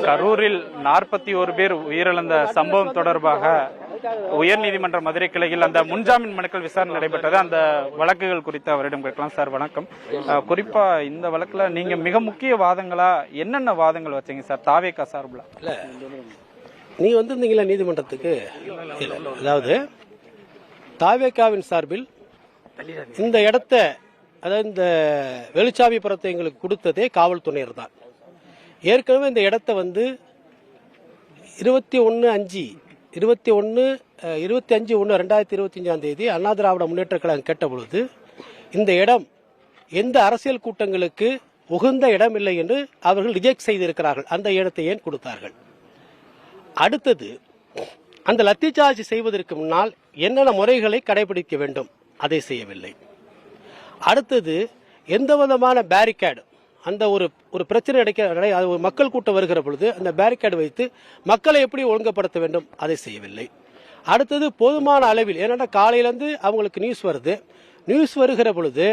கரூரில் 41 பேர் உயிரிழந்த சம்பவம் தொடர்பாக உயர்நீதிமன்ற மதுரை கிளையில் அந்த முன்ஜாமீன் மனுக்கள் விசாரணை நடைபெற்றது. அந்த வழக்குகள் குறித்து அவரிடம் கேட்கலாம். சார் வணக்கம். குறிப்பா இந்த வழக்குல நீங்க மிக முக்கிய வாதங்களா என்னென்ன வாதங்கள் வச்சீங்க சார் தாவேகா சார்பில்? நீ வந்திருந்தீங்களா நீதிமன்றத்துக்கு? அதாவது தாவேகாவின் சார்பில் இந்த இடத்த, அதாவது இந்த வெளிச்சாமிபுரத்தை எங்களுக்கு கொடுத்ததே காவல்துறையினர் தான். ஏற்கனவே இந்த இடத்த 25/1/2025 அண்ணா திராவிட முன்னேற்ற கழகம் கேட்ட பொழுது இந்த இடம் எந்த அரசியல் கூட்டங்களுக்கு உகந்த இடம் இல்லை என்று அவர்கள் ரிஜெக்ட் செய்திருக்கிறார்கள். அந்த இடத்தை ஏன் கொடுத்தார்கள்? அடுத்தது, அந்த லத்தி சார்ஜ் செய்வதற்கு முன்னால் என்னென்ன முறைகளை கடைபிடிக்க வேண்டும், அதை செய்யவில்லை. அடுத்தது, எந்த விதமான பேரிகேடு, அந்த ஒரு பிரச்சனை மக்கள் கூட்டம் வருகிற பொழுது அந்த பேரிகேடு வைத்து மக்களை எப்படி ஒழுங்குபடுத்த வேண்டும், அதை செய்யவில்லை. அடுத்தது, போதுமான அளவில், ஏன்னா காலையிலேருந்து அவங்களுக்கு நியூஸ் வருகிற பொழுது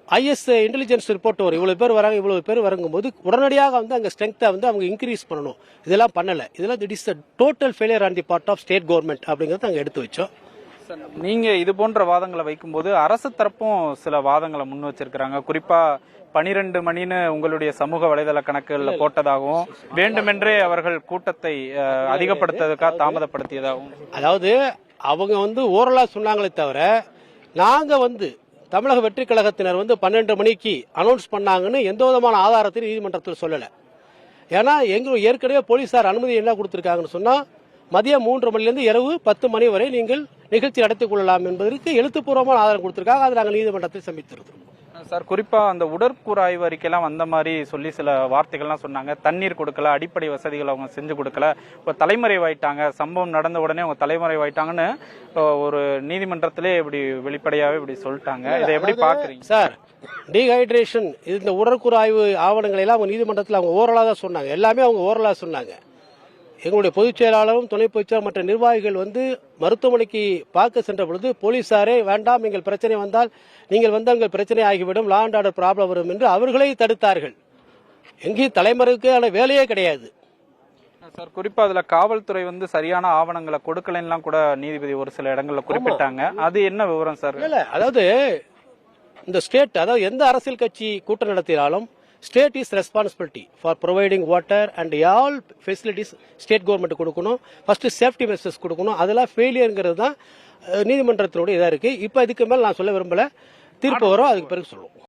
ஐஎஸ் இன்டெலிஜென்ஸ் ரிப்போர்ட் வரும், இவ்வளவு பேர் வரும்போது உடனடியாக அங்கே ஸ்ட்ரென்த்தை அவங்க இன்க்ரீஸ் பண்ணணும். இதெல்லாம் பண்ணல. இதெல்லாம் it is total failure on the part of state government அப்படிங்கறத அங்க எடுத்து வச்சோம். நீங்க இது போன்ற வாதங்களை வைக்கும்போது அரசு தரப்பும் சில வாதங்களை முன் வச்சிருக்கிறாங்க. குறிப்பா 12 மணின்னு உங்களுடைய சமூக வலைதள கணக்குகள்ல போட்டதாகவும், வேண்டுமென்றே அவர்கள் கூட்டத்தை அதிகப்படுத்துவதற்காக தாமதப்படுத்தியதாகவும், அதாவது அவங்க ஓரலா சொன்னாங்களே தவிர, நாங்க தமிழக வெற்றி கழகத்தினர் 12 மணிக்கு அனௌன்ஸ் பண்ணாங்கன்னு எந்த விதமான ஆதாரத்தையும் நீதிமன்றத்தில் சொல்லல. ஏன்னா ஏற்கனவே போலீசார் அனுமதி என்ன கொடுத்திருக்காங்கன்னு சொன்னா, மதியம் 3 மணிலிருந்து இரவு 10 மணி வரை நீங்கள் நிகழ்ச்சி நடத்திக் கொள்ளலாம் என்பதற்கு எழுத்துப்பூர்வமான ஆதாரம் கொடுத்திருக்காங்க. அதை நாங்கள் நீதிமன்றத்தில் சமர்ப்பித்திருக்கிறோம். சார், குறிப்பா அந்த உடற்கூறாய்வு அறிக்கையெல்லாம் வந்த மாதிரி சொல்லி சில வார்த்தைகள்லாம் சொன்னாங்க. தண்ணீர் கொடுக்கல, அடிப்படை வசதிகள் அவங்க செஞ்சு கொடுக்கல, இப்போ தலைமறைவாயிட்டாங்க, சம்பவம் நடந்த உடனே அவங்க தலைமறைவாயிட்டாங்கன்னு ஒரு நீதிமன்றத்திலே இப்படி வெளிப்படையாவே இப்படி சொல்லிட்டாங்க. இதை எப்படி பாக்குறீங்க சார்? டீஹைட்ரேஷன், இந்த உடற்கூறாய்வு ஆவணங்களை எல்லாம் அவங்க நீதிமன்றத்தில் அவங்க ஓரலா தான் சொன்னாங்க. எல்லாமே அவங்க ஓரலா சொன்னாங்க. எங்களுடைய பொதுச் செயலாளரும் துணை பொதுச் செயலாளர் மற்ற நிர்வாகிகள் மருத்துவமனைக்கு பார்க்க சென்ற பொழுது போலீசாரே, வேண்டாம், எங்கள் பிரச்சனை வந்தால் நீங்கள் உங்கள் பிரச்சனை ஆகிவிடும், லா அண்ட் ஆர்டர் ப்ராப்ளம் வரும் என்று அவர்களை தடுத்தார்கள். எங்கேயும் தலைமறைவுக்கான வேலையே கிடையாது சார். குறிப்பா அதுல காவல்துறை சரியான ஆவணங்களை கொடுக்கலன்னு கூட நீதிபதி ஒரு சில இடங்கள்ல குறிப்பிட்டாங்க. அது என்ன விவரம் சார்? அதாவது இந்த ஸ்டேட், அதாவது எந்த அரசியல் கட்சி கூட்டம் நடத்தினாலும் state is responsibility for providing water and all facilities state government கொடுக்கணும். ஃபர்ஸ்ட் சேஃப்டி மெஷர்ஸ் கொடுக்கணும். அதெல்லாம் ஃபெயிலியர்ங்கிறது தான் நீதிமன்றத்தினுடைய இதா இருக்கு. இப்போ இதுக்கு மேல நான் சொல்ல விரும்பல. தீர்ப்பு வரும், அதுக்கு பிறகு சொல்லுவோம்.